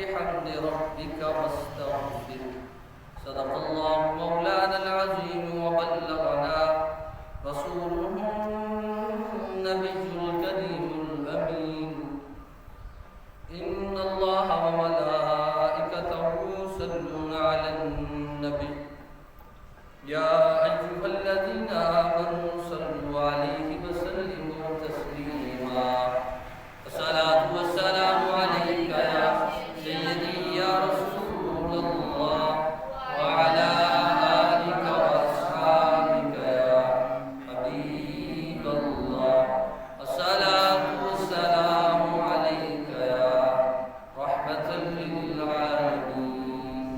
بحمد ربك واستغفره. صدق الله مولانا العظيم وبلغنا رسوله النبي الكريم الأمين. إن الله وملائكته يصلون على النبي يا أيها الذين آمنوا صلوا عليه وسلموا تسليما. الصلاة والسلام عليك يا سيدي يا رسول الله وعلى آلك وأصحابك يا حبيب الله. الصلاة والسلام عليك يا رحمة للعالمين.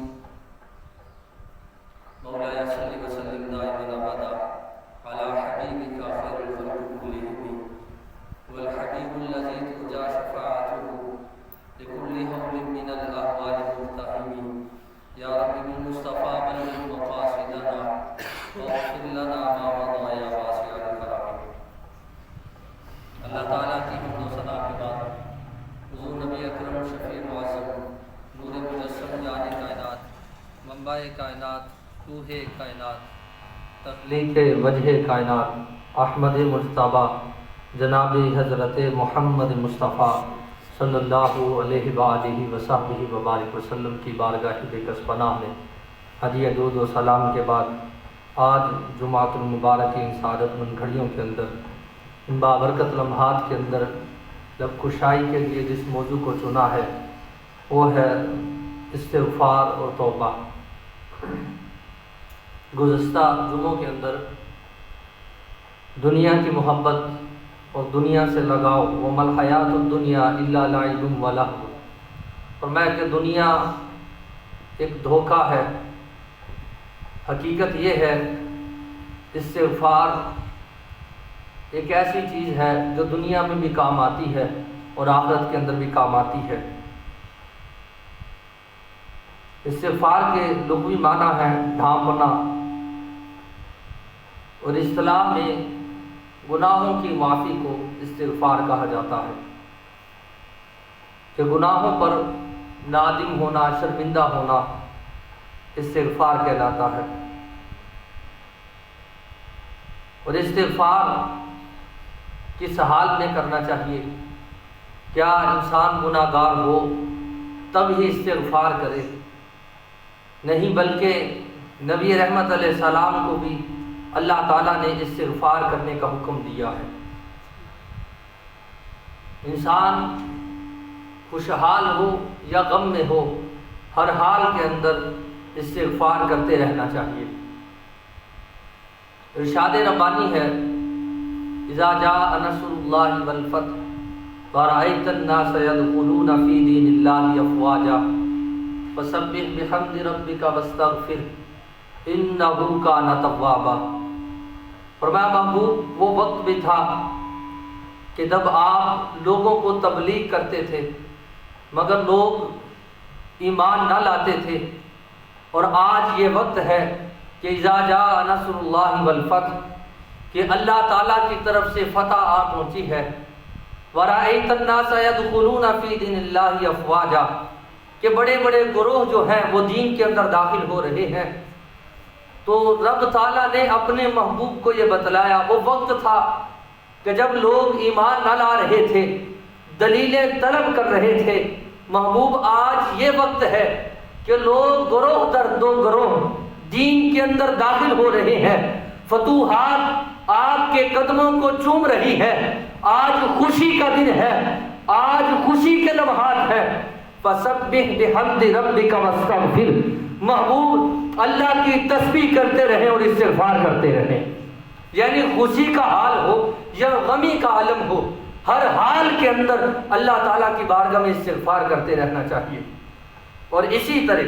مولاي صل وسلم دائما أبدا على حبيبك خير الخلق كلهم والحبيب الذي ترجى شفاعته لكل هول من الأهوال مرتحم. يا رب بالمصطفى بلغ مقاصدنا واغفر لنا ما مضى يا واسع الكرم. اللہ تعالیٰ کی حمد و ثنا کے بعد حضور نبی اکرم شفیع معظم نور مجسم جان کائنات منبع کائنات روح کائنات تخلیق وجہ کائنات احمد مجتبیٰ جناب حضرت محمد مصطفیٰ صلی اللہ علیہ وآلہ وصحبہ وبارک وسلم کی بارگاہ بےکس پناہ میں ہدیہ درود و سلام کے بعد آج جمعۃ المبارک کی ان سعادت مند گھڑیوں کے اندر ان بابرکت لمحات کے اندر لب کشائی کے لیے جس موضوع کو چنا ہے وہ ہے استغفار اور توبہ. گزشتہ جمعوں کے اندر دنیا کی محبت اور دنیا سے لگاؤ وَمَا الْحَيَاةُ الدُّنْيَا إِلَّا لَعِبٌ وَلَهْوٌ، فرمایا کہ دنیا ایک دھوکہ ہے. حقیقت یہ ہے استغفار ایک ایسی چیز ہے جو دنیا میں بھی کام آتی ہے اور آخرت کے اندر بھی کام آتی ہے. استغفار کے لغوی معنی ہے ڈھانپنا، اور اصطلاح میں گناہوں کی معافی کو استغفار کہا جاتا ہے کہ گناہوں پر نادم ہونا، شرمندہ ہونا استغفار کہلاتا ہے. اور استغفار کس حال میں کرنا چاہیے؟ کیا انسان گناہ گار ہو تب ہی استغفار کرے؟ نہیں، بلکہ نبی رحمت علیہ السلام کو بھی اللہ تعالیٰ نے استغفار کرنے کا حکم دیا ہے. انسان خوشحال ہو یا غم میں ہو، ہر حال کے اندر استغفار کرتے رہنا چاہیے. ارشاد ربانی ہے اذا جاء نصر اللہ والفتح ورأيت الناس يدخلون في دين الله افواجا فسبح بحمد ربك واستغفر انه كان توابا. فرمایا محبوب وہ وقت بھی تھا کہ جب آپ لوگوں کو تبلیغ کرتے تھے مگر لوگ ایمان نہ لاتے تھے، اور آج یہ وقت ہے کہ اذا جاء نصر اللہ والفتح کہ اللہ تعالیٰ کی طرف سے فتح آ پہنچی ہے. وَرَأَيْتَ النَّاسَ يَدْخُلُونَ فِي دِينِ اللَّهِ أَفْوَاجًا کہ بڑے بڑے گروہ جو ہیں وہ دین کے اندر داخل ہو رہے ہیں. تو رب تعالیٰ نے اپنے محبوب کو یہ بتلایا وہ وقت تھا کہ جب لوگ ایمان نہ لا رہے تھے، دلیلیں طلب کر رہے تھے. محبوب آج یہ وقت ہے کہ لوگ گروہ در دو گروہ دین کے اندر داخل ہو رہے ہیں. فتوحات آپ کے قدموں کو چوم رہی ہے. آج خوشی کا دن ہے، آج خوشی کے لمحات ہیں. فسبح بحمد ربک واستغفر. محبوب اللہ کی تسبیح کرتے رہیں اور استغفار کرتے رہیں. یعنی خوشی کا حال ہو یا غمی کا عالم ہو، ہر حال کے اندر اللہ تعالیٰ کی بارگاہ میں استغفار کرتے رہنا چاہیے. اور اسی طرح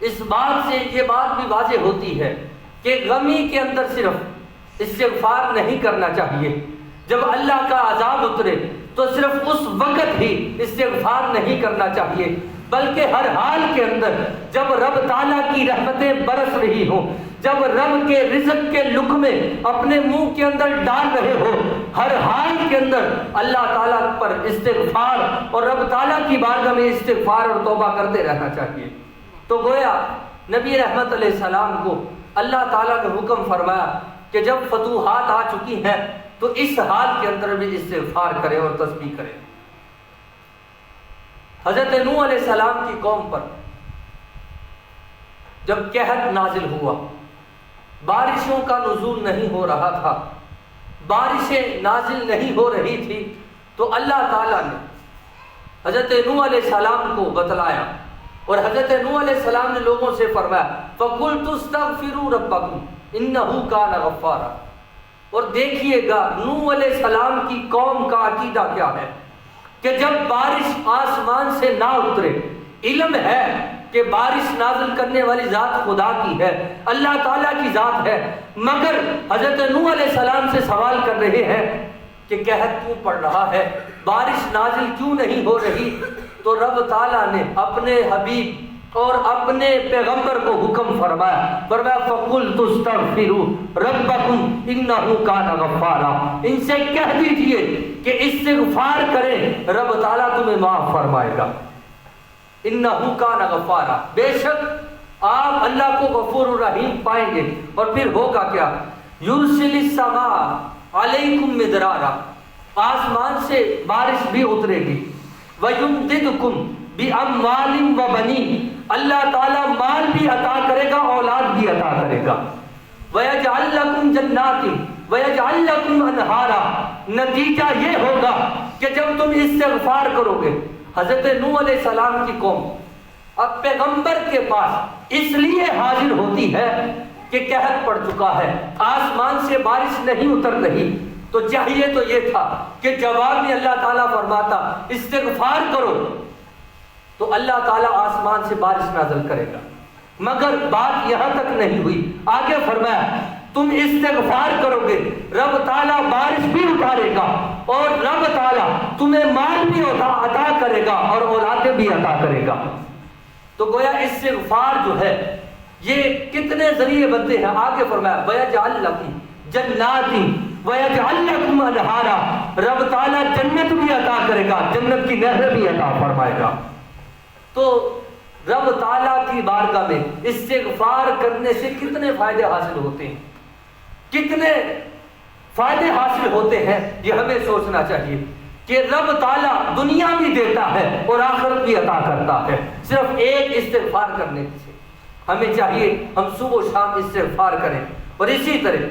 اس بات سے یہ بات بھی واضح ہوتی ہے کہ غمی کے اندر صرف استغفار نہیں کرنا چاہیے. جب اللہ کا عذاب اترے تو صرف اس وقت ہی استغفار نہیں کرنا چاہیے، بلکہ ہر حال کے اندر جب رب تعالیٰ کی رحمتیں برس رہی ہوں، جب رب کے رزق کے لقمے اپنے منہ کے اندر ڈال رہے ہو، ہر حال کے اندر اللہ تعالیٰ پر استغفار اور رب تعالیٰ کی بارگاہ میں استغفار اور توبہ کرتے رہنا چاہیے۔ تو گویا نبی رحمت علیہ السلام کو اللہ تعالیٰ نے حکم فرمایا کہ جب فتوحات آ چکی ہیں تو اس حال کے اندر بھی استغفار کریں اور تسبیح کریں۔ حضرت نوح علیہ السلام کی قوم پر جب قحط نازل ہوا، بارشوں کا نزول نہیں ہو رہا تھا، بارشیں نازل نہیں ہو رہی تھی، تو اللہ تعالیٰ نے حضرت نوح علیہ السلام کو بتلایا اور حضرت نوح علیہ السلام نے لوگوں سے فرمایا فَقُلْتُ اسْتَغْفِرُوا رَبَّكُمْ إِنَّهُ كَانَ غَفَّارًا۔ اور دیکھیے گا نوح علیہ السلام کی قوم کا عقیدہ کیا ہے کہ جب بارش آسمان سے نہ اترے، علم ہے کہ بارش نازل کرنے والی ذات خدا کی ہے، اللہ تعالیٰ کی ذات ہے، مگر حضرت نوح علیہ السلام سے سوال کر رہے ہیں کہ قحط کیوں پڑ رہا ہے، بارش نازل کیوں نہیں ہو رہی؟ تو رب تعالیٰ نے اپنے حبیب اور اپنے پیغمبر کو حکم فرمایا فَقُلْتُ اسْتَغْفِرُوا رَبَّكُمْ إِنَّهُ كَانَ غَفَّارًا۔ ان سے کہہ دیجئے کہ استغفار کریں، رب تعالیٰ تمہیں معاف فرمائے گا۔ انہو کان غفارا، بے شک آپ اللہ کو غفور الرحیم پائیں گے۔ اور پھر ہوگا کیا؟ یرسل السماء علیکم مدرارا، آسمان سے بارش بھی اترے گی۔ ویمددکم باموال وبنین، اللہ تعالیٰ مال بھی عطا کرے گا، اولاد بھی عطا کرے گا۔ ویجعل لکم جنات ویجعل لکم انہارا، نتیجہ یہ ہوگا کہ جب تم استغفار کرو گے، حضرت نوح علیہ السلام کی قوم اب پیغمبر کے پاس اس لیے حاضر ہوتی ہے کہ قحط پڑ چکا ہے، آسمان سے بارش نہیں اتر رہی، تو چاہیے تو یہ تھا کہ جواب میں اللہ تعالیٰ فرماتا استغفار کرو تو اللہ تعالیٰ آسمان سے بارش نازل کرے گا، مگر بات یہاں تک نہیں ہوئی۔ آگے فرمایا تم استغفار کرو گے، رب تعالیٰ بارش بھی اتارے گا اور رب تعالیٰ تمہیں مال بھی عطا کرے گا اور اولادیں بھی عطا کرے گا۔ تو گویا استغفار جو ہے یہ کتنے ذریعے بنتے ہیں۔ آگے فرمایا وَيَجْعَلْ لَكُمْ جَنَّاتٍ وَيَجْعَلْ لَكُمْ أَنْهَارًا، رب تعالیٰ جنت بھی عطا کرے گا، جنت کی نہریں بھی عطا فرمائے گا۔ تو رب تعالیٰ کی بارگاہ میں استغفار کرنے سے کتنے فائدے حاصل ہوتے ہیں، کتنے فائدے حاصل ہوتے ہیں، یہ ہمیں سوچنا چاہیے کہ رب تعالیٰ دنیا بھی دیتا ہے اور آخرت بھی عطا کرتا ہے صرف ایک استغفار کرنے سے۔ ہمیں چاہیے ہم صبح و شام استغفار کریں۔ اور اسی طرح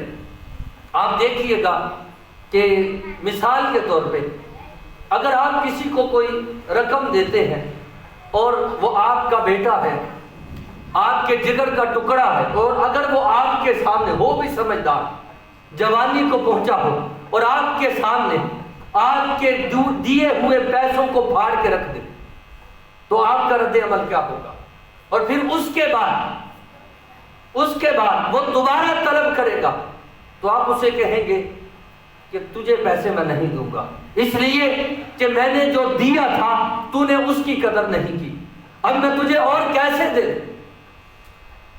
آپ دیکھیے گا کہ مثال کے طور پہ اگر آپ کسی کو کوئی رقم دیتے ہیں اور وہ آپ کا بیٹا ہے، آپ کے جگر کا ٹکڑا ہے، اور اگر وہ آپ کے سامنے ہو بھی سمجھدار، جوانی کو پہنچا ہو اور آپ کے سامنے آپ کے دیے ہوئے پیسوں کو پھاڑ کے رکھ دے، تو آپ کا رد عمل کیا ہوگا؟ اور پھر اس کے بعد وہ دوبارہ طلب کرے گا تو آپ اسے کہیں گے کہ تجھے پیسے میں نہیں دوں گا، اس لیے کہ میں نے جو دیا تھا تو نے اس کی قدر نہیں کی، اب میں تجھے اور کیسے دے دوں؟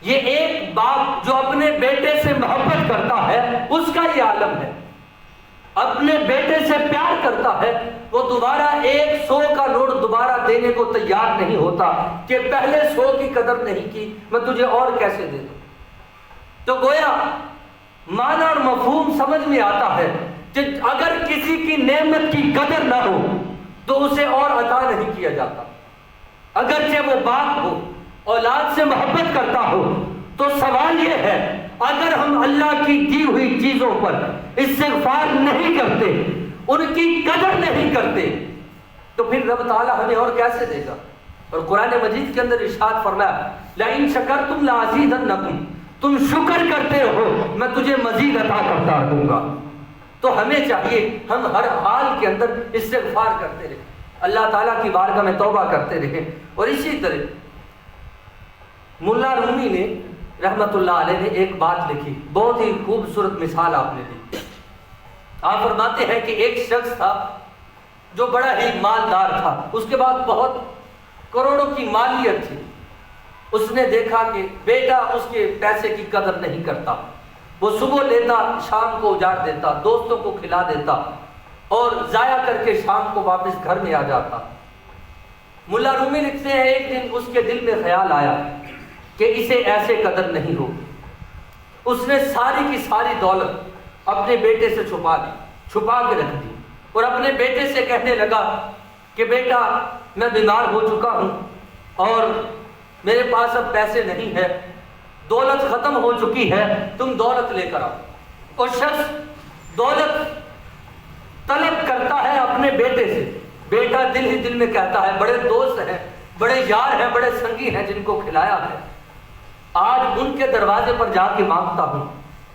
یہ ایک باپ جو اپنے بیٹے سے محبت کرتا ہے اس کا یہ عالم ہے، اپنے بیٹے سے پیار کرتا ہے، وہ دوبارہ 100 کا نوٹ دوبارہ دینے کو تیار نہیں ہوتا کہ پہلے 100 کی قدر نہیں کی، میں تجھے اور کیسے دے دوں؟ تو گویا معنی اور مفہوم سمجھ میں آتا ہے کہ اگر کسی کی نعمت کی قدر نہ ہو تو اسے اور عطا نہیں کیا جاتا، اگرچہ وہ باپ ہو، اولاد سے محبت کرتا ہو۔ تو سوال یہ ہے اگر ہم اللہ کی دی ہوئی چیزوں پر استغفار نہیں کرتے، ان کی قدر نہیں کرتے، تو پھر رب تعالیٰ ہمیں اور کیسے دے گا؟ اور قرآن مجید کے اندر ارشاد فرمایا لَإِن شَكَرْتُمْ لَأَزِيدَنَّكُمْ، تم شکر کرتے ہو میں تجھے مزید عطا کرتا رہوں گا۔ تو ہمیں چاہیے ہم ہر حال کے اندر استغفار کرتے رہیں، اللہ تعالیٰ کی بارگاہ میں توبہ کرتے رہیں۔ اور اسی طرح ملا رومی نے رحمت اللہ علیہ نے ایک بات لکھی، بہت ہی خوبصورت مثال آپ نے دی۔ آپ فرماتے ہیں کہ ایک شخص تھا جو بڑا ہی مالدار تھا، اس کے بعد بہت کروڑوں کی مالیت تھی، اس نے دیکھا کہ بیٹا اس کے پیسے کی قدر نہیں کرتا، وہ صبح لیتا شام کو اجاڑ دیتا، دوستوں کو کھلا دیتا اور ضائع کر کے شام کو واپس گھر میں آ جاتا۔ ملا رومی لکھتے ہیں ایک دن اس کے دل میں خیال آیا کہ اسے ایسے قدر نہیں ہوگی۔ اس نے ساری کی ساری دولت اپنے بیٹے سے چھپا کے رکھ دی اور اپنے بیٹے سے کہنے لگا کہ بیٹا میں بیمار ہو چکا ہوں اور میرے پاس اب پیسے نہیں ہے، دولت ختم ہو چکی ہے، تم دولت لے کر آؤ۔ اور شخص دولت طلب کرتا ہے اپنے بیٹے سے، بیٹا دل ہی دل میں کہتا ہے بڑے دوست ہیں، بڑے یار ہیں، بڑے سنگی ہیں جن کو کھلایا ہے، آج ان کے دروازے پر جا کے مانگتا ہوں۔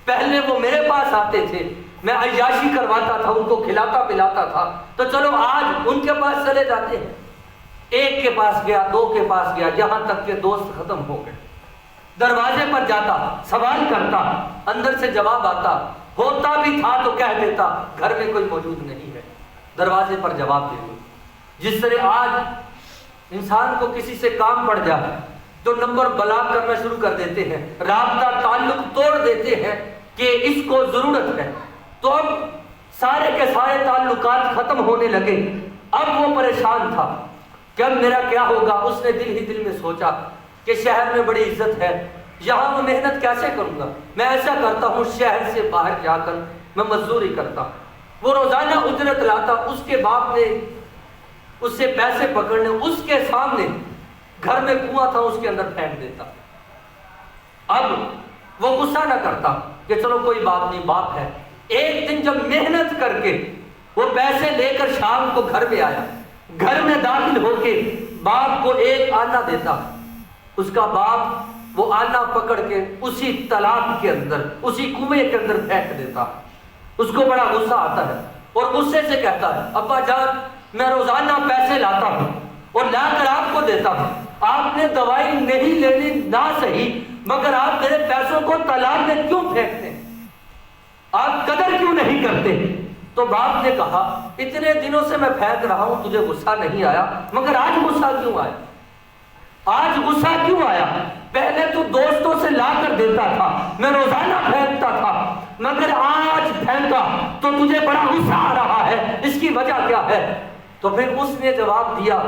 پہلے وہ میرے پاس آتے تھے، میں عیاشی کرواتا تھا، ان کو کھلاتا پلاتا تھا، تو چلو آج ان کے پاس چلے جاتے ہیں۔ ایک کے پاس گیا، دو کے پاس گیا، یہاں تک کہ دوست ختم ہو گئے۔ دروازے پر جاتا، سوال کرتا، اندر سے جواب آتا، ہوتا بھی تھا تو کہہ دیتا گھر میں کوئی موجود نہیں ہے، دروازے پر جواب دے دو۔ جس طرح آج انسان کو کسی سے کام پڑ جائے تو نمبر بلاک کرنا شروع کر دیتے ہیں، رابطہ تعلق توڑ دیتے ہیں کہ اس کو ضرورت ہے، تو اب سارے کے سارے تعلقات ختم ہونے لگے۔ اب وہ پریشان تھا کہ اب میرا کیا ہوگا۔ اس نے دل ہی دل میں سوچا کہ شہر میں بڑی عزت ہے، یہاں میں محنت کیسے کروں گا، میں ایسا کرتا ہوں شہر سے باہر جا کر میں مزدوری کرتا۔ وہ روزانہ اجرت لاتا، اس کے باپ نے اس سے پیسے پکڑنے، اس کے سامنے گھر میں کنواں تھا اس کے اندر پھینک دیتا۔ اب وہ غصہ نہ کرتا کہ چلو کوئی بات نہیں، باپ ہے۔ ایک دن جب محنت کر کے وہ پیسے لے کر شام کو گھر میں آیا، گھر میں داخل ہو کے باپ کو ایک آنا دیتا، اس کا باپ وہ آنا پکڑ کے اسی تالاب کے اندر، اسی کنویں کے اندر پھینک دیتا۔ اس کو بڑا غصہ آتا ہے اور غصے سے کہتا ہے ابا جان میں روزانہ پیسے لاتا ہوں اور لا کر آپ کو دیتا ہوں، آپ نے دوائی نہیں لینی نہ صحیح، مگر آپ میرے پیسوں کو تالاب میں کیوں پھینکتے ہیں، آپ قدر کیوں نہیں کرتے؟ تو باپ نے کہا اتنے دنوں سے میں پھینک رہا ہوں، تجھے غصہ نہیں آیا، مگر آج غصہ کیوں آیا؟ آج غصہ کیوں آیا؟ پہلے تو دوستوں سے لا کر دیتا تھا، میں روزانہ پھینکتا تھا، مگر آج پھینکا تو تجھے بڑا غصہ آ رہا ہے، اس کی وجہ کیا ہے؟ تو پھر اس نے جواب دیا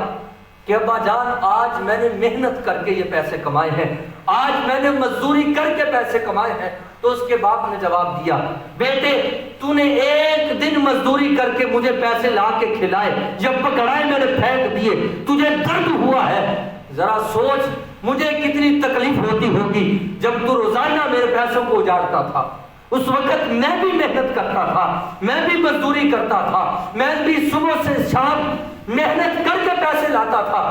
کہ ابا جان آج میں نے محنت کر کے یہ پیسے کمائے ہیں، آج میں نے مزدوری کر کے پیسے کمائے ہیں۔ تو اس کے باپ نے جواب دیا بیٹے تو نے ایک دن مزدوری کر کے مجھے پیسے لا کے کھلائے، جب پکڑائے میں نے پھینک دیے، تجھے درد ہوا ہے، ذرا سوچ مجھے کتنی تکلیف ہوتی ہوگی جب تو روزانہ میرے پیسوں کو اجاڑتا تھا۔ اس وقت میں بھی محنت کرتا تھا، میں بھی مزدوری کرتا تھا، میں بھی صبح سے شام محنت کر کے پیسے لاتا تھا،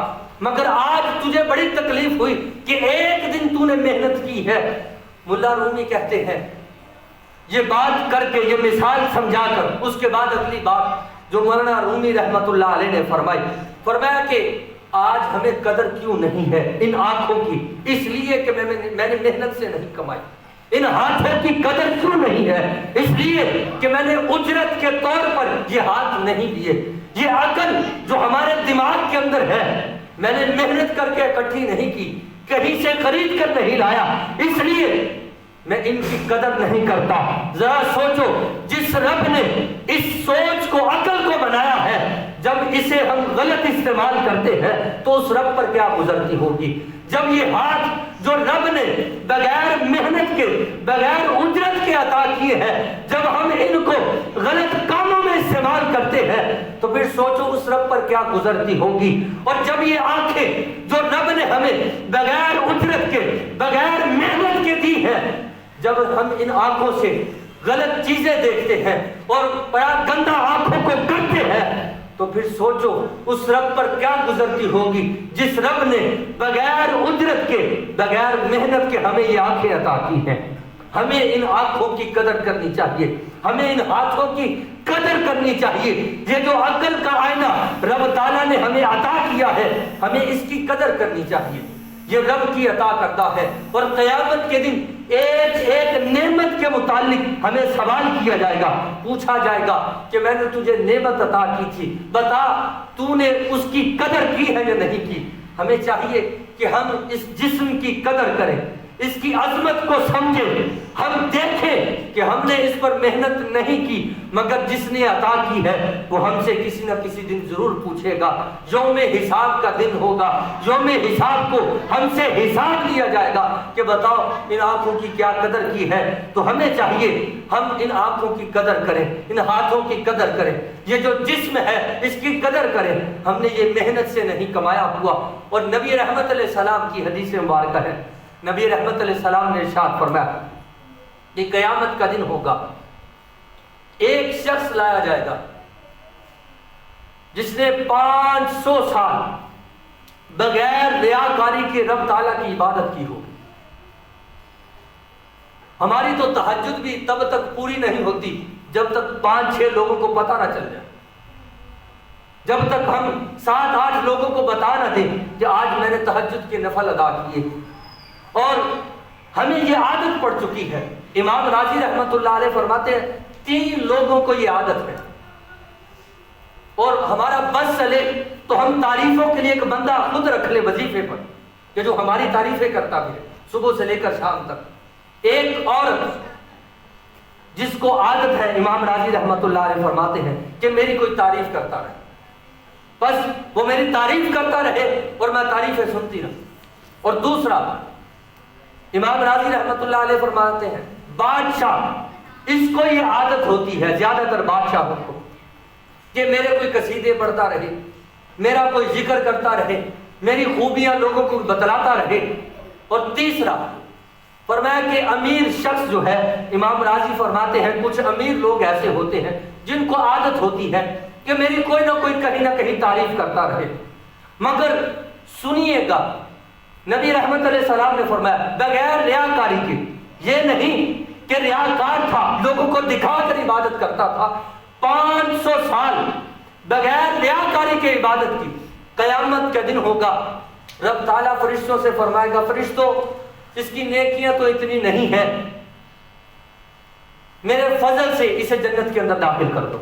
مگر آج تجھے بڑی تکلیف ہوئی کہ ایک دن تو نے محنت کی ہے۔ ملا رومی کہتے ہیں یہ بات کر کے، یہ مثال سمجھا کر، اس کے بعد اگلی بات جو مولانا رومی رحمت اللہ علیہ نے فرمایا کہ آج ہمیں قدر کیوں نہیں ہے ان آنکھوں کی، اس لیے کہ میں نے محنت سے نہیں کمائی۔ ان ہاتھوں کی قدر کیوں نہیں ہے؟ اس لیے کہ میں نے اجرت کے طور پر یہ ہاتھ نہیں لیے۔ یہ عقل جو ہمارے دماغ کے اندر ہے میں نے محنت کر کے اکٹھی نہیں کی، کہیں سے خرید کر نہیں لایا، اس لیے میں ان کی قدر نہیں کرتا۔ ذرا سوچو جس رب نے اس سوچ کو، عقل کو بنایا ہے، جب اسے ہم غلط استعمال کرتے ہیں تو اس رب پر کیا گزرتی ہوگی؟ جب یہ ہاتھ جو رب نے بغیر محنت کے، بغیر اجرت کے عطا کیے ہیں، جب ہم ان کو غلط کاموں میں استعمال کرتے ہیں تو پھر سوچو اس رب پر کیا گزرتی ہوگی۔ اور جب یہ آنکھیں جو رب نے ہمیں بغیر اجرت کے، بغیر محنت کے دی ہے، جب ہم ان آنکھوں سے غلط چیزیں دیکھتے ہیں اور بڑا گندا آنکھوں کو کرتے ہیں تو پھر سوچو اس رب پر کیا گزرتی ہوگی جس رب نے بغیر اجرت کے، بغیر محنت کے ہمیں یہ آنکھیں عطا کی ہیں۔ ہمیں ان آنکھوں کی قدر کرنی چاہیے، ہمیں ان ہاتھوں کی قدر کرنی چاہیے۔ یہ جو عقل کا آئینہ رب تعالیٰ نے ہمیں عطا کیا ہے، ہمیں اس کی قدر کرنی چاہیے۔ یہ رب کی عطا کرتا ہے اور قیامت کے دن ایک ایک نعمت کے متعلق ہمیں سوال کیا جائے گا، پوچھا جائے گا کہ میں نے تجھے نعمت عطا کی تھی، بتا تو نے اس کی قدر کی ہے یا نہیں کی۔ ہمیں چاہیے کہ ہم اس جسم کی قدر کریں، اس کی عظمت کو سمجھیں، ہم دیکھیں کہ ہم نے اس پر محنت نہیں کی، مگر جس نے عطا کی ہے وہ ہم سے کسی نہ کسی دن ضرور پوچھے گا۔ یوم حساب کا دن ہوگا، یوم حساب کو ہم سے حساب لیا جائے گا کہ بتاؤ ان آنکھوں کی کیا قدر کی ہے۔ تو ہمیں چاہیے ہم ان آنکھوں کی قدر کریں، ان ہاتھوں کی قدر کریں، یہ جو جسم ہے اس کی قدر کریں۔ ہم نے یہ محنت سے نہیں کمایا ہوا۔ اور نبی رحمت علیہ السلام کی حدیث مبارکہ ہے، نبی رحمت علیہ السلام نے ارشاد فرمایا کہ قیامت کا دن ہوگا، ایک شخص لایا جائے گا جس نے 500 سال بغیر ریاکاری کے رب تعالیٰ کی عبادت کی ہوگی۔ ہماری تو تہجد بھی تب تک پوری نہیں ہوتی جب تک 5-6 لوگوں کو پتہ نہ چل جائے، جب تک ہم 7-8 لوگوں کو بتا نہ دیں کہ آج میں نے تہجد کے نفل ادا کیے۔ اور ہمیں یہ عادت پڑ چکی ہے۔ امام راضی رحمت اللہ علیہ فرماتے ہیں 3 لوگوں کو یہ عادت ہے، اور ہمارا بس چلے تو ہم تعریفوں کے لیے ایک بندہ خود رکھ لے وظیفے پر کہ جو ہماری تعریفیں کرتا بھی ہے صبح سے لے کر شام تک۔ ایک عورت جس کو عادت ہے، امام راضی رحمت اللہ علیہ فرماتے ہیں کہ میری کوئی تعریف کرتا رہے، بس وہ میری تعریف کرتا رہے اور میں تعریفیں سنتی رہوں۔ اور دوسرا، امام راضی رحمت اللہ علیہ فرماتے ہیں بادشاہ، اس کو یہ عادت ہوتی ہے زیادہ تر بادشاہوں کو کہ میرے کوئی قصیدے پڑھتا رہے، میرا کوئی ذکر کرتا رہے، میری خوبیاں لوگوں کو بتلاتا رہے۔ اور تیسرا فرمایا کہ امیر شخص جو ہے، امام راضی فرماتے ہیں کچھ امیر لوگ ایسے ہوتے ہیں جن کو عادت ہوتی ہے کہ میری کوئی نہ کوئی کہیں نہ کہیں تعریف کرتا رہے، مگر سنیے گا نبی رحمت علیہ السلام نے فرمایا بغیر ریاکاری کے، یہ نہیں کہ ریاکار تھا لوگوں کو دکھا کر عبادت کرتا تھا، 500 سال بغیر ریاکاری کے عبادت کی۔ قیامت کا دن ہوگا، رب تعالیٰ فرشتوں سے فرمائے گا فرشتوں اس کی نیکیاں تو اتنی نہیں ہیں، میرے فضل سے اسے جنت کے اندر داخل کر دو۔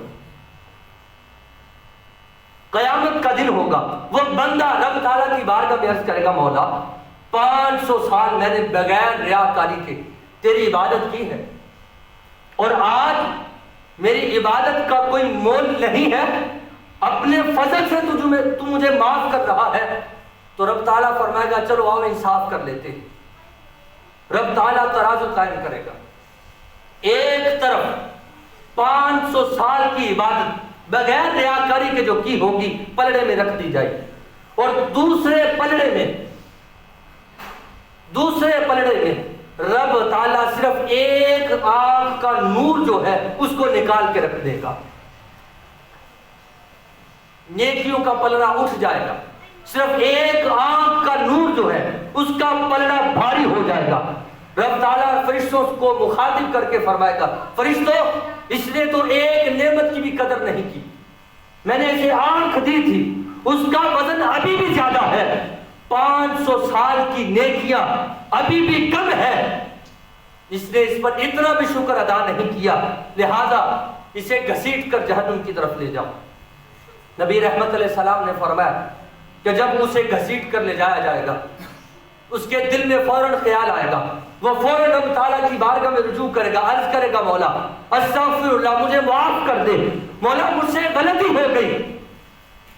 قیامت کا دن ہوگا، وہ بندہ رب تعالیٰ کی بارگاہ میں عرض کرے گا مولا 500 سال میں نے بغیر ریاکاری کے تیری عبادت کی ہے، اور آج میری عبادت کا کوئی مول نہیں ہے، اپنے فضل سے تو مجھے معاف کر رہا ہے۔ تو رب تعالیٰ فرمائے گا چلو آؤ انصاف کر لیتے ہیں۔ رب تعالیٰ ترازو قائم کرے گا، ایک طرف 500 سال کی عبادت بغیر ریاکاری کے جو کی ہوگی پلڑے میں رکھ دی جائے، اور دوسرے پلڑے میں رب تعالیٰ صرف ایک آنکھ کا نور جو ہے اس کو نکال کے رکھ دے گا۔ نیکیوں کا پلڑا اٹھ جائے گا، صرف ایک آنکھ کا نور جو ہے اس کا پلڑا بھاری ہو جائے گا۔ رب تعالیٰ فرشتوں کو مخاطب کر کے فرمائے گا فرشتوں اس نے تو ایک نعمت کی بھی قدر نہیں کی، میں نے اسے آنکھ دی تھی، اس کا وزن ابھی بھی زیادہ ہے، 500 سال کی نیکیاں ابھی بھی کم ہے، اس نے اس پر اتنا بھی شکر ادا نہیں کیا، لہذا اسے گھسیٹ کر جہنم کی طرف لے جاؤ۔ نبی رحمت علیہ السلام نے فرمایا کہ جب اسے گھسیٹ کر لے جایا جائے گا اس کے دل میں فوراً خیال آئے گا، وہ فوراً رب تعالیٰ کی بارگاہ میں رجوع کرے گا، عرض کرے گا مولا استغفر اللہ مجھے معاف کر دے، مولا مجھ سے غلطی ہو گئی۔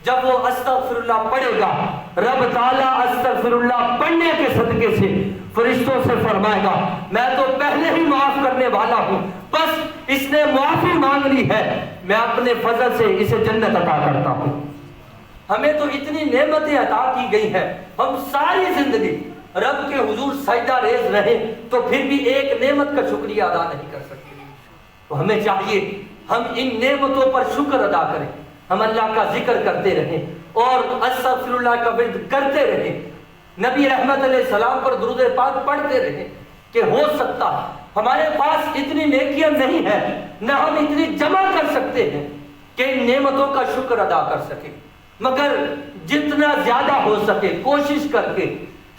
جب وہ استغفر اللہ پڑھے گا رب تعالیٰ استغفر اللہ پڑھنے کے صدقے سے فرشتوں سے فرمائے گا میں تو پہلے ہی معاف کرنے والا ہوں، بس اس نے معافی مانگ لی ہے، میں اپنے فضل سے اسے جنت عطا کرتا ہوں۔ ہمیں تو اتنی نعمتیں عطا کی گئی ہیں، ہم ساری زندگی رب کے حضور سجدہ ریز رہے تو پھر بھی ایک نعمت کا شکریہ ادا نہیں کر سکتے۔ تو ہمیں چاہیے ہم ان نعمتوں پر شکر ادا کریں، ہم اللہ کا ذکر کرتے رہیں اور استغفر اللہ کا ورد کرتے رہیں، نبی رحمت علیہ السلام پر درود پاک پڑھتے رہیں کہ ہو سکتا ہے ہمارے پاس اتنی نیکیاں نہیں ہیں، نہ ہم اتنی جمع کر سکتے ہیں کہ ان نعمتوں کا شکر ادا کر سکیں، مگر جتنا زیادہ ہو سکے کوشش کر کے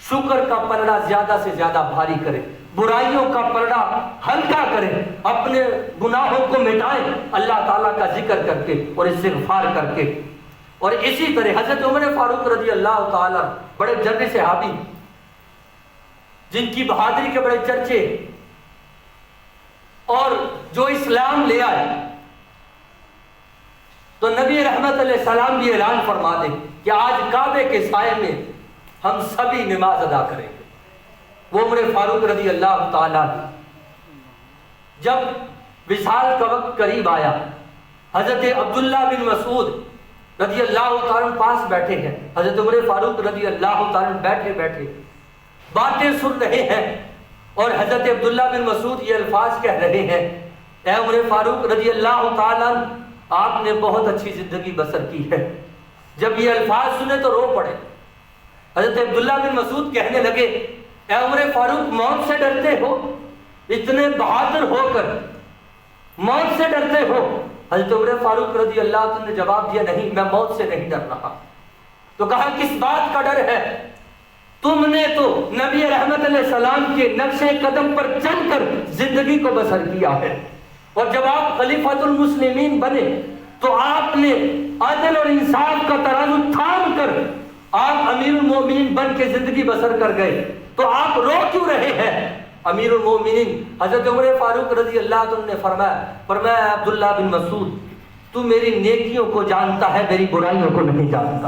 شکر کا پلڑا زیادہ سے زیادہ بھاری کرے، برائیوں کا پلڑا ہلکا کرے، اپنے گناہوں کو مٹائیں اللہ تعالیٰ کا ذکر کر کے اور استغفار کر کے۔ اور اسی طرح حضرت عمر فاروق رضی اللہ تعالیٰ بڑے جرے صحابی جن کی بہادری کے بڑے چرچے اور جو اسلام لے آئے، تو نبی رحمت علیہ السلام بھی اعلان فرما دیں کہ آج کعبے کے سائے میں ہم سبھی نماز ادا کریں گے۔ وہ عمر فاروق رضی اللہ تعالیٰ جب وصال کا وقت قریب آیا، حضرت عبداللہ بن مسعود رضی اللہ تعالیٰ پاس بیٹھے ہیں، حضرت عمر فاروق رضی اللہ تعالیٰ بیٹھے بیٹھے باتیں سن رہے ہیں، اور حضرت عبداللہ بن مسعود یہ الفاظ کہہ رہے ہیں، اے عمر فاروق رضی اللہ تعالیٰ آپ نے بہت اچھی زندگی بسر کی ہے۔ جب یہ الفاظ سنے تو رو پڑے۔ حضرت عبداللہ بن مسعود کہنے لگے، اے عمر فاروق موت سے ڈرتے ہو؟ اتنے بہادر ہو کر موت سے ڈرتے ہو؟ حضرت عمر فاروق رضی اللہ عنہ نے جواب دیا، نہیں، میں موت سے نہیں ڈر رہا۔ تو کہا کس بات کا ڈر ہے؟ تم نے تو نبی رحمت علیہ السلام کے نقش قدم پر چل کر زندگی کو بسر کیا ہے، اور جب آپ خلیفۃ المسلمین بنے تو آپ نے عدل اور انصاف کا ترازو تھام کر آپ امیر المومنین بن کے زندگی بسر کر گئے، تو آپ رو کیوں رہے ہیں؟ امیر المومنین حضرت عمر فاروق رضی اللہ عنہ نے فرمایا عبداللہ بن مسعود، تو میری نیکیوں کو جانتا ہے، میری برائیوں کو نہیں جانتا۔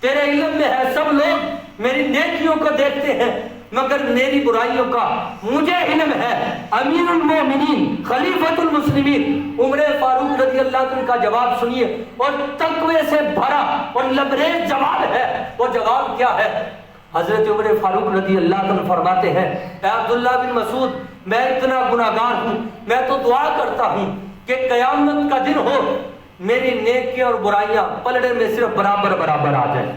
تیرے علم میں ہے سب لوگ میری نیکیوں کو دیکھتے ہیں، مگر میری برائیوں کا مجھے علم ہے۔ امیر المومنین خلیفۃ المسلمین عمر فاروق رضی اللہ عنہ کا جواب سنیے، اور تقوی سے بھرا اور لبریز جواب ہے۔ وہ جواب کیا ہے؟ حضرت عمر فاروق رضی اللہ عنہ فرماتے ہیں، اے عبداللہ بن مسعود، میں اتنا گناہگار ہوں، میں تو دعا کرتا ہوں کہ قیامت کا دن ہو، میری نیکیاں اور برائیاں پلڑے میں صرف برابر برابر آ جائیں،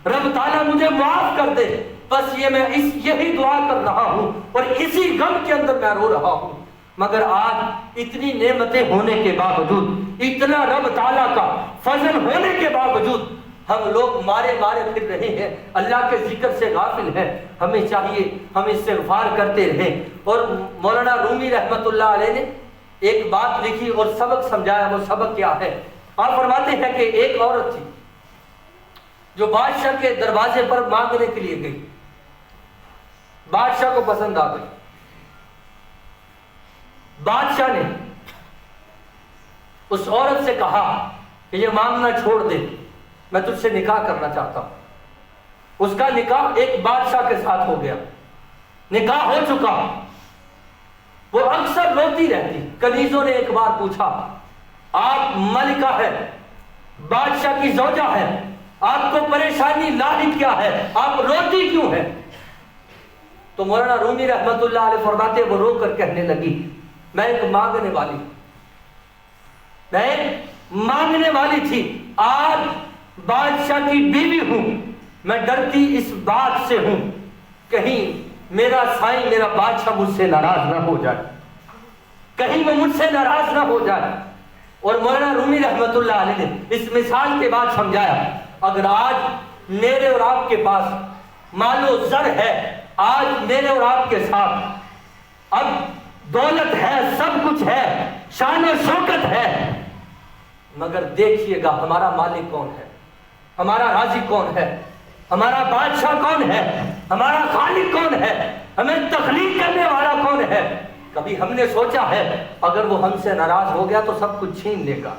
رب تعالیٰ مجھے معاف کر دے۔ بس میں یہی دعا کر رہا ہوں، اور اسی غم کے اندر میں رو رہا ہوں۔ مگر آج اتنی نعمتیں ہونے کے باوجود، اتنا رب تعالیٰ کا فضل ہونے کے باوجود، ہم لوگ مارے پھر رہے ہیں، اللہ کے ذکر سے غافل ہیں۔ ہمیں چاہیے ہم استغفار کرتے رہیں۔ اور مولانا رومی رحمت اللہ علیہ نے ایک بات لکھی اور سبق سمجھایا۔ وہ سبق کیا ہے؟ آپ فرماتے ہیں کہ ایک عورت تھی جو بادشاہ کے دروازے پر مانگنے کے لیے گئی، بادشاہ کو پسند آ گئی۔ بادشاہ نے اس عورت سے کہا کہ یہ مانگنا چھوڑ دے، میں تجھ سے نکاح کرنا چاہتا ہوں۔ اس کا نکاح ایک بادشاہ کے ساتھ ہو گیا، نکاح ہو چکا۔ وہ اکثر روتی رہتی۔ کنیزوں نے ایک بار پوچھا، آپ ملکہ ہے، بادشاہ کی زوجہ ہے، آپ کو پریشانی لاحق کیا ہے، آپ روتی کیوں ہیں؟ تو مولانا رومی رحمت اللہ علیہ فرماتے، وہ رو کر کہنے لگی، میں ایک مانگنے والی تھی، آج بادشاہ کی بیوی ہوں، میں ڈرتی اس بات سے ہوں کہیں میرا سائیں، میرا بادشاہ مجھ سے ناراض نہ ہو جائے، کہیں وہ مجھ سے ناراض نہ ہو جائے۔ اور مولانا رومی رحمت اللہ علیہ نے اس مثال کے بعد سمجھایا، اگر آج میرے اور آپ کے پاس مال و زر ہے، آج میرے اور آپ کے ساتھ اب دولت ہے، سب کچھ ہے، شان و شوکت ہے، مگر دیکھیے گا ہمارا مالک کون ہے، ہمارا رازق کون ہے، ہمارا بادشاہ کون ہے، ہمارا خالق کون ہے، ہمیں تخلیق کرنے والا کون ہے۔ کبھی ہم نے سوچا ہے اگر وہ ہم سے ناراض ہو گیا تو سب کچھ چھین لے گا،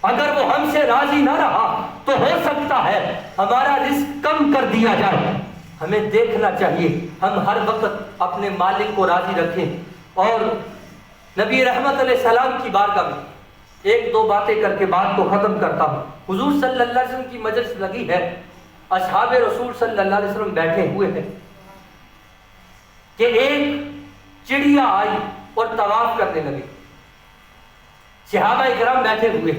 اگر وہ ہم سے راضی نہ رہا تو ہو سکتا ہے ہمارا رزق کم کر دیا جائے۔ ہمیں دیکھنا چاہیے ہم ہر وقت اپنے مالک کو راضی رکھیں۔ اور نبی رحمت علیہ السلام کی بارگاہ میں ایک دو باتیں کر کے بات کو ختم کرتا ہوں۔ حضور صلی اللہ علیہ وسلم کی مجلس لگی ہے، اصحاب رسول صلی اللہ علیہ وسلم بیٹھے ہوئے ہیں کہ ایک چڑیا آئی اور طواف کرنے لگی۔ صحابہ کرام بیٹھے ہوئے،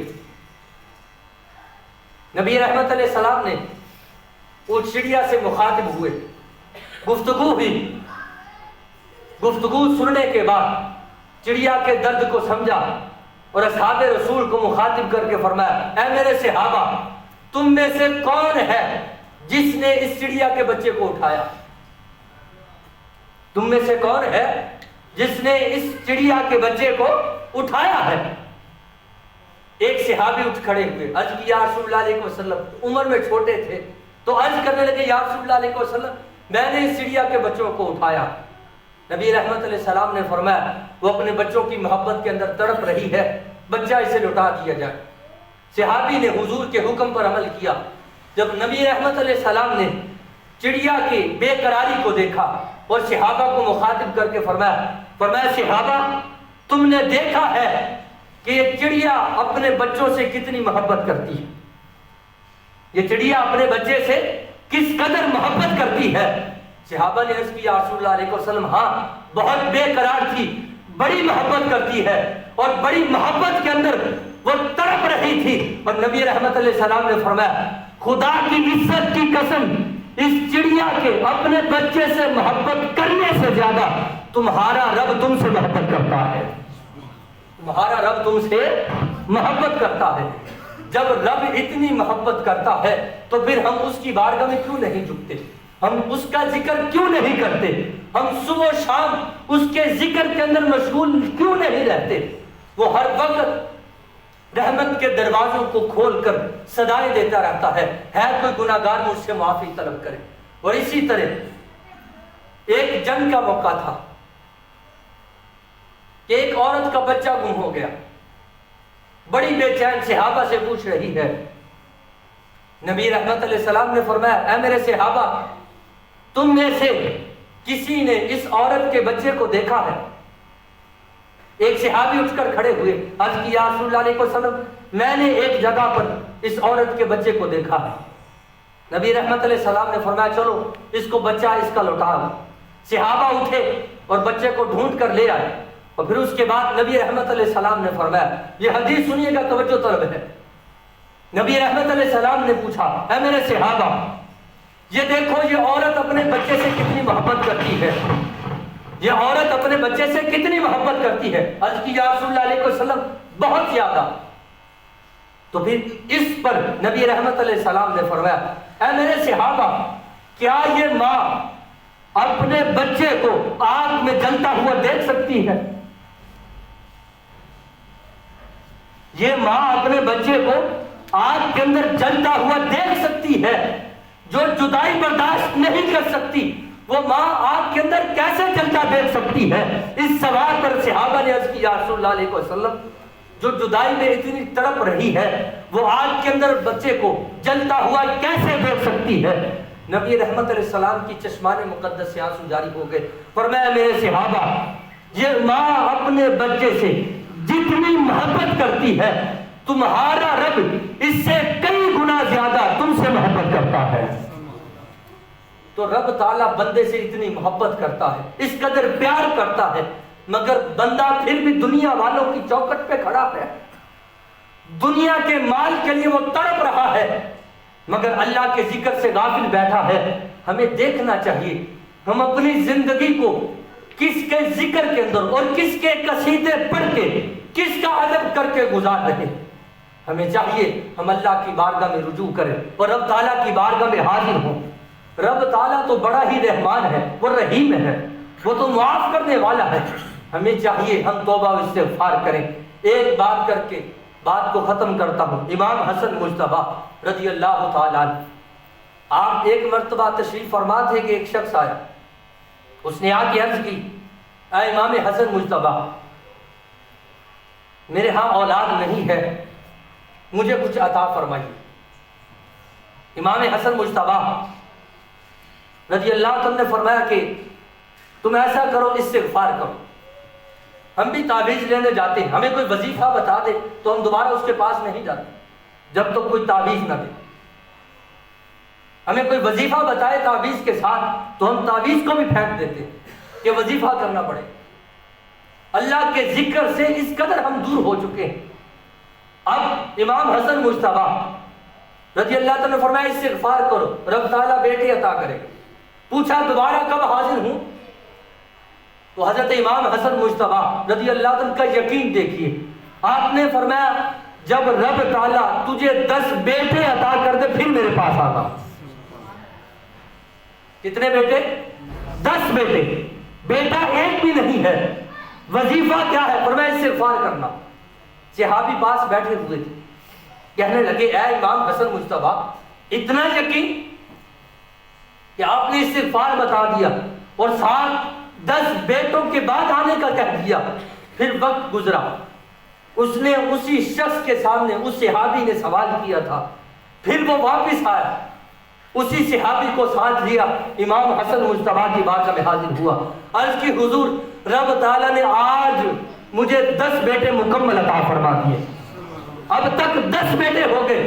نبی رحمت علیہ السلام نے اس چڑیا سے مخاطب ہوئے، گفتگو ہوئی۔ گفتگو سننے کے بعد چڑیا کے درد کو سمجھا اور اصحاب رسول کو مخاطب کر کے فرمایا، اے میرے صحابہ، تم میں سے کون ہے جس نے اس چڑیا کے بچے کو اٹھایا؟ تم میں سے کون ہے جس نے اس چڑیا کے بچے کو اٹھایا ہے؟ ایک صحابی اٹھ کھڑے ہوئے، عرض کی یا رسول اللہ علیہ وسلم، عمر میں چھوٹے تھے تو عرض کرنے لگے یا رسول اللہ علیہ وسلم میں نے اس چڑیا کے بچوں کو اٹھایا۔ نبی رحمت علیہ السلام نے فرمایا وہ اپنے بچوں کی محبت کے اندر تڑپ رہی ہے، بچہ اسے لٹا دیا جائے۔ صحابی نے حضور کے حکم پر عمل کیا۔ جب نبی رحمت علیہ السلام نے چڑیا کی بے قراری کو دیکھا اور صحابہ کو مخاطب کر کے فرمایا صحابہ تم نے دیکھا ہے کہ یہ چڑیا اپنے بچوں سے کتنی محبت کرتی ہے، یہ چڑیا اپنے بچے سے کس قدر محبت کرتی ہے۔ صحابہ نے عرض کیا رسول اللہ علیہ وسلم ہاں بہت بے قرار تھی، بڑی محبت کرتی ہے، اور بڑی محبت کے اندر وہ تڑپ رہی تھی۔ اور نبی رحمت علیہ السلام نے فرمایا خدا کی عزت کی قسم اس چڑیا کے اپنے بچے سے محبت کرنے سے زیادہ تمہارا رب تم سے محبت کرتا ہے، تمہارا رب تم سے محبت کرتا ہے۔ جب رب اتنی محبت کرتا ہے تو پھر ہم اس کی بارگاہ میں کیوں نہیں جھکتے، ہم اس کا ذکر کیوں نہیں کرتے، ہم صبح و شام اس کے ذکر کے اندر مشغول کیوں نہیں رہتے۔ وہ ہر وقت رحمت کے دروازوں کو کھول کر صدائیں دیتا رہتا ہے کوئی گناہگار مجھ سے معافی طلب کرے۔ اور اسی طرح ایک جنگ کا موقع تھا کہ ایک عورت کا بچہ گم ہو گیا، بڑی بے چین صحابہ سے پوچھ رہی ہے۔ نبی رحمت علیہ السلام نے فرمایا اے میرے صحابہ تم میں سے کسی نے اس عورت کے بچے کو دیکھا ہے؟ ایک صحابی اٹھ کر کھڑے ہوئے، عرض کی یا رسول اللہ علیہ وسلم میں نے ایک جگہ پر اس عورت کے بچے کو دیکھا ہے۔ نبی رحمت علیہ السلام نے فرمایا چلو اس کو بچہ اس کا لوٹاؤ۔ صحابہ اٹھے اور بچے کو ڈھونڈ کر لے آئے، اور پھر اس کے بعد نبی رحمت علیہ السلام نے فرمایا یہ حدیث سنیے گا توجہ طلب ہے۔ نبی رحمت علیہ السلام نے پوچھا اے میرے صحابہ یہ دیکھو یہ عورت اپنے بچے سے کتنی محبت کرتی ہے، یہ عورت اپنے بچے سے کتنی محبت کرتی ہے۔ عرض کی یا رسول اللہ علیہ وسلم بہت زیادہ۔ تو پھر اس پر نبی رحمت علیہ السلام نے فرمایا اے میرے صحابہ کیا یہ ماں اپنے بچے کو آگ میں جلتا ہوا دیکھ سکتی ہے؟ یہ ماں اپنے بچے کو آگ کے اندر جلتا ہوا دیکھ سکتی ہے؟ جو جدائی برداشت نہیں کر سکتی وہ ماں آگ کے اندر کیسے جلتا دیکھ سکتی ہے؟ اس سوال پر صحابہ نے عرض کی یا رسول اللہ علیہ وسلم جو جدائی میں اتنی تڑپ رہی ہے وہ آگ کے اندر بچے کو جلتا ہوا کیسے دیکھ سکتی ہے؟ نبی رحمت علیہ السلام کی چشمان مقدس سے آنسو جاری ہو گئے۔ فرمایا میرے صحابہ یہ ماں اپنے بچے سے جتنی محبت کرتی ہے تمہارا رب اس سے کئی گنا زیادہ تم سے محبت کرتا ہے۔ تو رب تعالیٰ بندے سے اتنی محبت کرتا ہے، اس قدر پیار کرتا ہے، مگر بندہ پھر بھی دنیا والوں کی چوکٹ پہ کھڑا ہے، دنیا کے مال کے لیے وہ تڑپ رہا ہے، مگر اللہ کے ذکر سے غافل بیٹھا ہے۔ ہمیں دیکھنا چاہیے ہم اپنی زندگی کو کس کے ذکر کے اندر اور کس کے قصیدے پڑھ کے کس کا ادب کر کے گزار رہے۔ ہمیں چاہیے ہم اللہ کی بارگاہ میں رجوع کریں اور رب تعالیٰ کی بارگاہ میں حاضر ہوں۔ رب تعالیٰ تو بڑا ہی رحمان ہے، وہ رحیم ہے، وہ تو معاف کرنے والا ہے۔ ہمیں چاہیے ہم توبہ و استغفار کریں۔ ایک بات کر کے بات کو ختم کرتا ہوں۔ امام حسن مجتبی رضی اللہ تعالیٰ عنہ آپ ایک مرتبہ تشریف فرما تھے کہ ایک شخص آیا، اس نے آ کے عرض کی اے امام حسن مجتبی میرے ہاں اولاد نہیں ہے، مجھے کچھ عطا فرمائیے۔ امام حسن مجتبی رضی اللہ عنہ نے فرمایا کہ تم ایسا کرو استغفار کرو، ہم بھی تعویذ لینے جاتے ہیں، ہمیں کوئی وظیفہ بتا دے تو ہم دوبارہ اس کے پاس نہیں جاتے جب تک کوئی تعویذ نہ دے۔ ہمیں کوئی وظیفہ بتائے تعویذ کے ساتھ تو ہم تعویذ کو بھی پھینک دیتے کہ وظیفہ کرنا پڑے۔ اللہ کے ذکر سے اس قدر ہم دور ہو چکے ہیں۔ اب امام حسن مجتبی رضی اللہ عنہ نے فرمایا استغفار کرو، رب تعالیٰ بیٹے عطا کرے۔ پوچھا دوبارہ کب حاضر ہوں؟ تو حضرت امام حسن مجتبی رضی اللہ عنہ کا یقین دیکھیے، آپ نے فرمایا جب رب تعالیٰ تجھے 10 بیٹے عطا کر دے پھر میرے پاس آتا۔ کتنے بیٹے؟ 10 بیٹے، بیٹا ایک بھی نہیں ہے۔ وظیفہ کیا ہے؟ فرمایا استغفار کرنا۔ صحابی پاس بیٹھے ہوئے تھے، کہنے لگے اے امام حسن مجتبیٰ، اتنا یقین کہ آپ نے استغفار بتا دیا اور 7-10 بیٹوں کے بعد آنے کا کہہ دیا۔ پھر وقت گزرا، اس نے اسی شخص کے سامنے، اس صحابی نے سوال کیا تھا، پھر وہ واپس آیا، اسی صحابی کو ساتھ لیا، امام حسن مجتبیٰ کی بارگاہ میں حاضر ہوا، عرض کی حضور رب تعالیٰ نے آج مجھے 10 بیٹے مکمل عطا فرما دیے، اب تک 10 بیٹے ہو گئے۔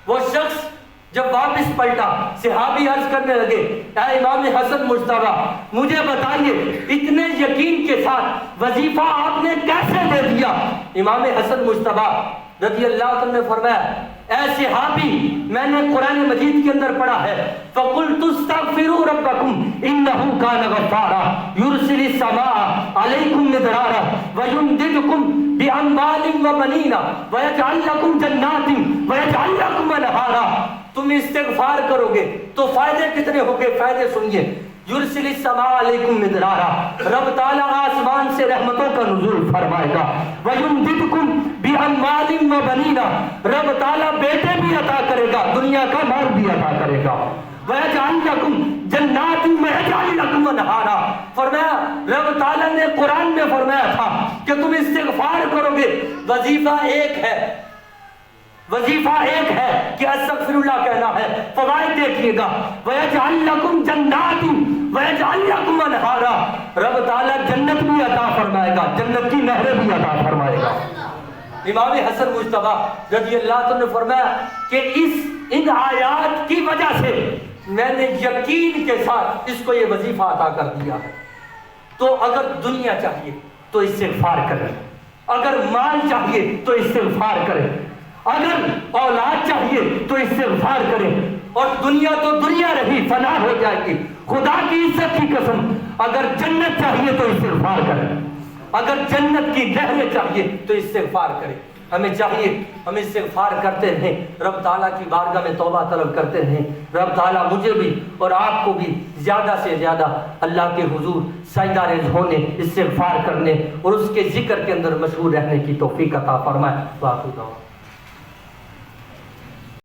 وہ شخص جب واپس پلٹا، صحابی عرض کرنے لگے اے امام حسن مجتبیٰ، مجھے بتائیے اتنے یقین کے ساتھ وظیفہ آپ نے کیسے دے دیا؟ امام حسن مجتبیٰ رضی اللہ عنہ نے فرمایا اے صحابی، میں نے قرآن مجید کے اندر پڑھا ہے فَقُلْتُ اسْتَغْفِرُوا رَبَّكُمْ إِنَّهُ كَانَ غَفَّارًا يُرْسِلِ السَّمَاءَ عَلَيْكُمْ مِدْرَارًا وَيُمْدِدْكُمْ بِأَمْوَالٍ وَبَنِينَ وَيَجْعَلْ لَكُمْ جَنَّاتٍ وَيَجْعَلْ لَكُمْ أَنْهَارًا۔ تم استغفار کرو گے تو فائدے کتنے ہوں گے؟ فائدے سنیے، یرسل السماء علیکم مدرارا، رب تعالیٰ آسمان سے رحمتوں کا نزول فرمائے گا، وَيُمْدِدْكُمْ بِأَمْوَالٍ وَبَنِينَ، رب تعالیٰ بیٹے بھی عطا کرے گا، دنیا کا مال بھی عطا کرے گا، وَيَجْعَلْ لَكُمْ جَنَّاتٍ وَيَجْعَلْ لَكُمْ أَنْهَارًا۔ فرمایا رب تعالیٰ نے قرآن میں فرمایا تھا کہ تم استغفار کرو گے، وظیفہ ایک ہے، وظیفہ ایک ہے کہ استغفر اللہ کہنا ہے۔ فوائد دیکھیے گا، وَيَجْعَلْ لَكُمْ جَنَّاتٍ وَيَجْعَلْ لَكُمْ أَنْهَارًا، رب تعالیٰ جنت بھی عطا فرمائے گا، جنت کی نہریں بھی عطا فرمائے گا۔ امام حسن مجتبیٰ رضی اللہ عنہ نے فرمایا کہ ان آیات کی وجہ سے میں نے یقین کے ساتھ اس کو یہ وظیفہ عطا کر دیا ہے۔ تو اگر دنیا چاہیے تو استغفار کریں، اگر مال چاہیے تو استغفار کریں، اگر اولاد چاہیے تو استغفار کریں، اور دنیا تو دنیا رہی، فنا ہو جائے گی، خدا کی عزت کی قسم اگر جنت چاہیے تو استغفار کریں، اگر جنت کی نہریں چاہیے تو استغفار کریں۔ ہمیں چاہیے ہم استغفار کرتے رہیں، رب تعالیٰ کی بارگاہ میں توبہ طلب کرتے رہیں۔ رب تعالیٰ مجھے بھی اور آپ کو بھی زیادہ سے زیادہ اللہ کے حضور سجدہ ریز ہونے، استغفار کرنے اور اس کے ذکر کے اندر مشغول رہنے کی توفیق عطا فرمائے۔